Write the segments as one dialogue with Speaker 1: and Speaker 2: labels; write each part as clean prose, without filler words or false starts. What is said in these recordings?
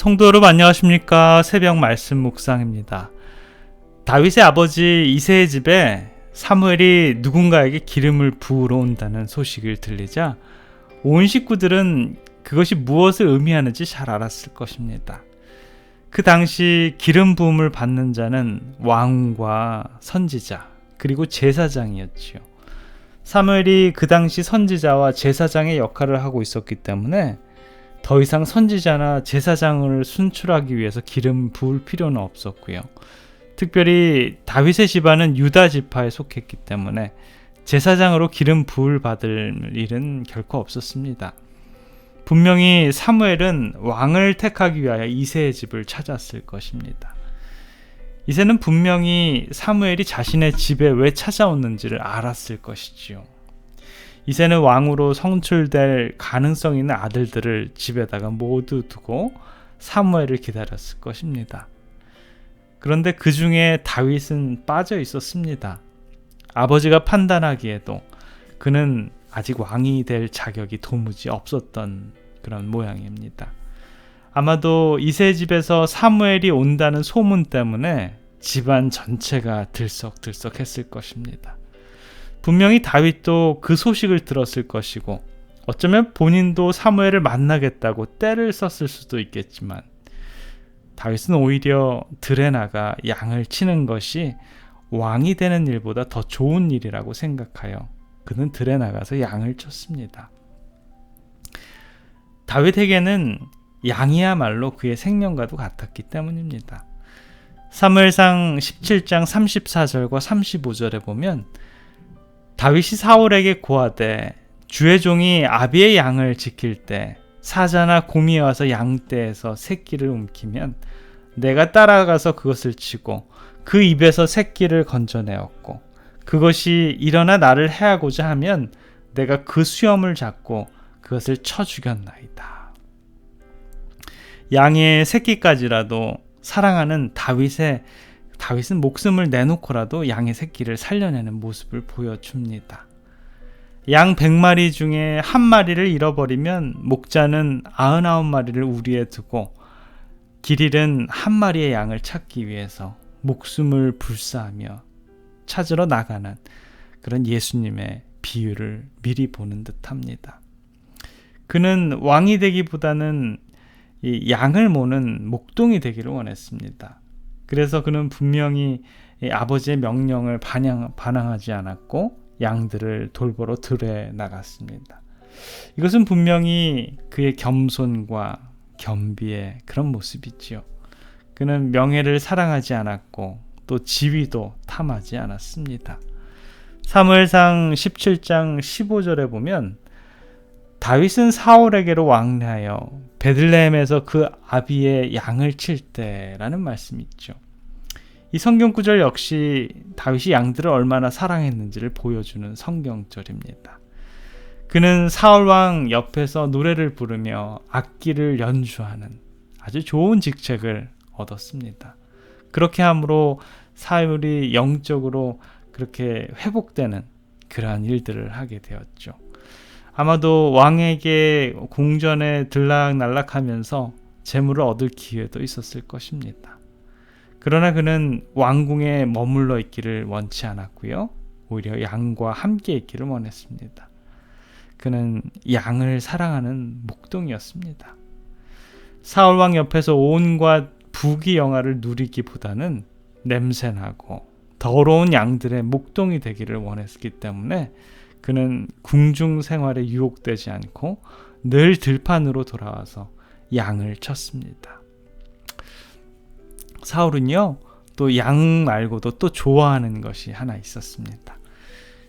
Speaker 1: 성도 여러분 안녕하십니까? 새벽 말씀 묵상입니다. 다윗의 아버지 이새의 집에 사무엘이 누군가에게 기름을 부으러 온다는 소식을 들리자 온 식구들은 그것이 무엇을 의미하는지 잘 알았을 것입니다. 그 당시 기름 부음을 받는 자는 왕과 선지자 그리고 제사장이었지요. 사무엘이 그 당시 선지자와 제사장의 역할을 하고 있었기 때문에 더 이상 선지자나 제사장을 순출하기 위해서 기름 부을 필요는 없었고요. 특별히 다윗의 집안은 유다 지파에 속했기 때문에 제사장으로 기름 부을 받을 일은 결코 없었습니다. 분명히 사무엘은 왕을 택하기 위하여 이새의 집을 찾았을 것입니다. 이새는 분명히 사무엘이 자신의 집에 왜 찾아왔는지를 알았을 것이지요. 이새는 왕으로 성출될 가능성 있는 아들들을 집에다가 모두 두고 사무엘을 기다렸을 것입니다. 그런데 그 중에 다윗은 빠져 있었습니다. 아버지가 판단하기에도 그는 아직 왕이 될 자격이 도무지 없었던 그런 모양입니다. 아마도 이새의 집에서 사무엘이 온다는 소문 때문에 집안 전체가 들썩들썩했을 것입니다. 분명히 다윗도 그 소식을 들었을 것이고 어쩌면 본인도 사무엘을 만나겠다고 떼를 썼을 수도 있겠지만 다윗은 오히려 들에 나가 양을 치는 것이 왕이 되는 일보다 더 좋은 일이라고 생각하여 그는 들에 나가서 양을 쳤습니다. 다윗에게는 양이야말로 그의 생명과도 같았기 때문입니다. 사무엘상 17장 34절과 35절에 보면 다윗이 사울에게 고하되 주의 종이 아비의 양을 지킬 때 사자나 곰이 와서 양떼에서 새끼를 움키면 내가 따라가서 그것을 치고 그 입에서 새끼를 건져내었고 그것이 일어나 나를 해하고자 하면 내가 그 수염을 잡고 그것을 쳐 죽였나이다. 양의 새끼까지라도 사랑하는 다윗은 목숨을 내놓고라도 양의 새끼를 살려내는 모습을 보여줍니다. 양 100마리 중에 한 마리를 잃어버리면 목자는 99마리를 우리에 두고 길 잃은 한 마리의 양을 찾기 위해서 목숨을 불사하며 찾으러 나가는 그런 예수님의 비유를 미리 보는 듯합니다. 그는 왕이 되기보다는 이 양을 모는 목동이 되기를 원했습니다. 그래서 그는 분명히 아버지의 명령을 반항하지 않았고 양들을 돌보러 들에 나갔습니다. 이것은 분명히 그의 겸손과 겸비의 그런 모습이지요. 그는 명예를 사랑하지 않았고 또 지위도 탐하지 않았습니다. 사무엘상 17장 15절에 보면 다윗은 사울에게로 왕래하여 베들레헴에서 그 아비의 양을 칠 때라는 말씀이 있죠. 이 성경 구절 역시 다윗이 양들을 얼마나 사랑했는지를 보여주는 성경절입니다. 그는 사울왕 옆에서 노래를 부르며 악기를 연주하는 아주 좋은 직책을 얻었습니다. 그렇게 함으로 사울이 영적으로 그렇게 회복되는 그러한 일들을 하게 되었죠. 아마도 왕에게 궁전에 들락날락하면서 재물을 얻을 기회도 있었을 것입니다. 그러나 그는 왕궁에 머물러 있기를 원치 않았고요. 오히려 양과 함께 있기를 원했습니다. 그는 양을 사랑하는 목동이었습니다. 사울왕 옆에서 온갖 부귀영화를 누리기보다는 냄새나고 더러운 양들의 목동이 되기를 원했기 때문에 그는 궁중 생활에 유혹되지 않고 늘 들판으로 돌아와서 양을 쳤습니다. 사울은요, 또 양 말고도 또 좋아하는 것이 하나 있었습니다.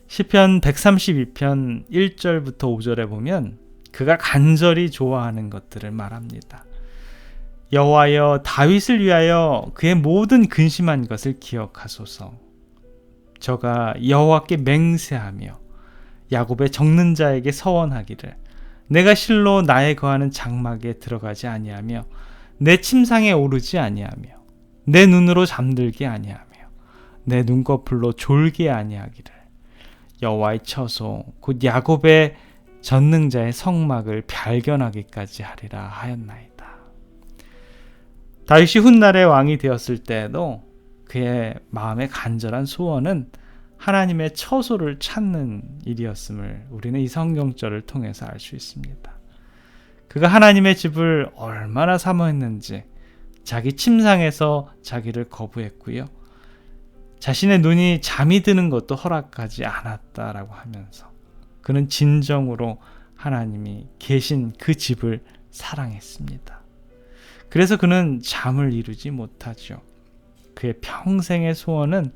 Speaker 1: 시편 132편 1절부터 5절에 보면 그가 간절히 좋아하는 것들을 말합니다. 여호와여 다윗을 위하여 그의 모든 근심한 것을 기억하소서. 저가 여호와께 맹세하며 야곱의 적는 자에게 서원하기를 내가 실로 나의 거하는 장막에 들어가지 아니하며 내 침상에 오르지 아니하며 내 눈으로 잠들게 아니하며 내 눈꺼풀로 졸게 아니하기를 여호와의 처소 곧 야곱의 전능자의 성막을 발견하기까지 하리라 하였나이다. 다윗이 훗날에 왕이 되었을 때에도 그의 마음의 간절한 소원은 하나님의 처소를 찾는 일이었음을 우리는 이 성경절을 통해서 알 수 있습니다. 그가 하나님의 집을 얼마나 사모했는지 자기 침상에서 자기를 거부했고요. 자신의 눈이 잠이 드는 것도 허락하지 않았다라고 하면서 그는 진정으로 하나님이 계신 그 집을 사랑했습니다. 그래서 그는 잠을 이루지 못하죠. 그의 평생의 소원은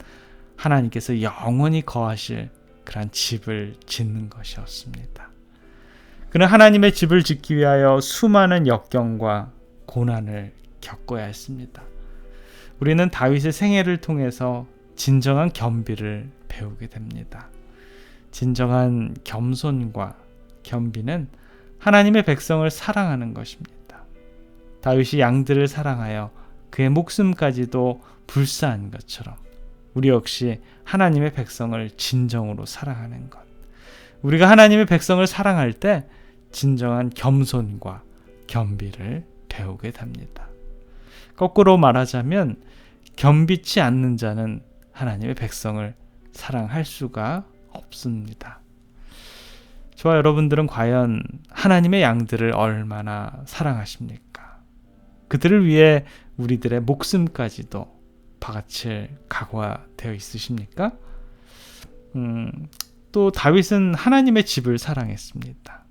Speaker 1: 하나님께서 영원히 거하실 그런 집을 짓는 것이었습니다. 그는 하나님의 집을 짓기 위하여 수많은 역경과 고난을 겪어야 했습니다. 우리는 다윗의 생애를 통해서 진정한 겸비를 배우게 됩니다. 진정한 겸손과 겸비는 하나님의 백성을 사랑하는 것입니다. 다윗이 양들을 사랑하여 그의 목숨까지도 불사한 것처럼 우리 역시 하나님의 백성을 진정으로 사랑하는 것. 우리가 하나님의 백성을 사랑할 때 진정한 겸손과 겸비를 배우게 됩니다. 거꾸로 말하자면 겸비치 않는 자는 하나님의 백성을 사랑할 수가 없습니다. 저와 여러분들은 과연 하나님의 양들을 얼마나 사랑하십니까? 그들을 위해 우리들의 목숨까지도 바칠 각오가 되어 있으십니까? 또 다윗은 하나님의 집을 사랑했습니다.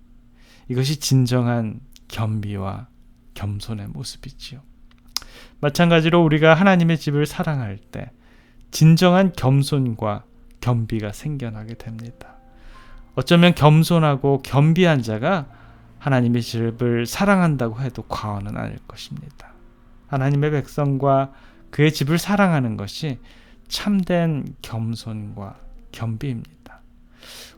Speaker 1: 이것이 진정한 겸비와 겸손의 모습이지요. 마찬가지로 우리가 하나님의 집을 사랑할 때 진정한 겸손과 겸비가 생겨나게 됩니다. 어쩌면 겸손하고 겸비한 자가 하나님의 집을 사랑한다고 해도 과언은 아닐 것입니다. 하나님의 백성과 그의 집을 사랑하는 것이 참된 겸손과 겸비입니다.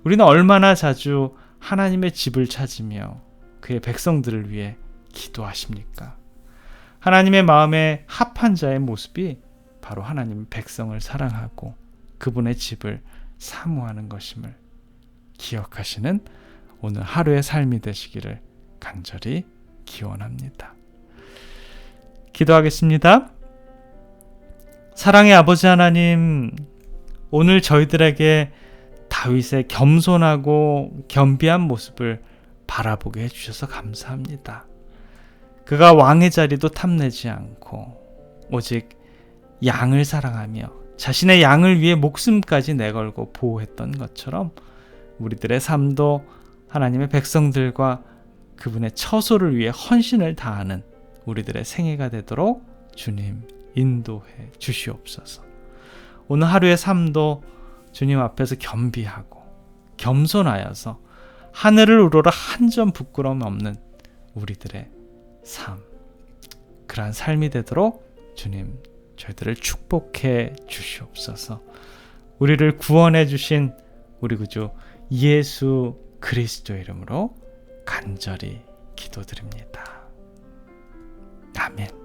Speaker 1: 우리는 얼마나 자주 하나님의 집을 찾으며 그의 백성들을 위해 기도하십니까? 하나님의 마음에 합한 자의 모습이 바로 하나님의 백성을 사랑하고 그분의 집을 사모하는 것임을 기억하시는 오늘 하루의 삶이 되시기를 간절히 기원합니다. 기도하겠습니다. 사랑의 아버지 하나님, 오늘 저희들에게 다윗의 겸손하고 겸비한 모습을 바라보게 해주셔서 감사합니다. 그가 왕의 자리도 탐내지 않고 오직 양을 사랑하며 자신의 양을 위해 목숨까지 내걸고 보호했던 것처럼 우리들의 삶도 하나님의 백성들과 그분의 처소를 위해 헌신을 다하는 우리들의 생애가 되도록 주님 인도해 주시옵소서. 오늘 하루의 삶도 주님 앞에서 겸비하고 겸손하여서 하늘을 우러러 한 점 부끄러움 없는 우리들의 삶, 그러한 삶이 되도록 주님 저희들을 축복해 주시옵소서. 우리를 구원해 주신 우리 구주 예수 그리스도 이름으로 간절히 기도드립니다. 아멘.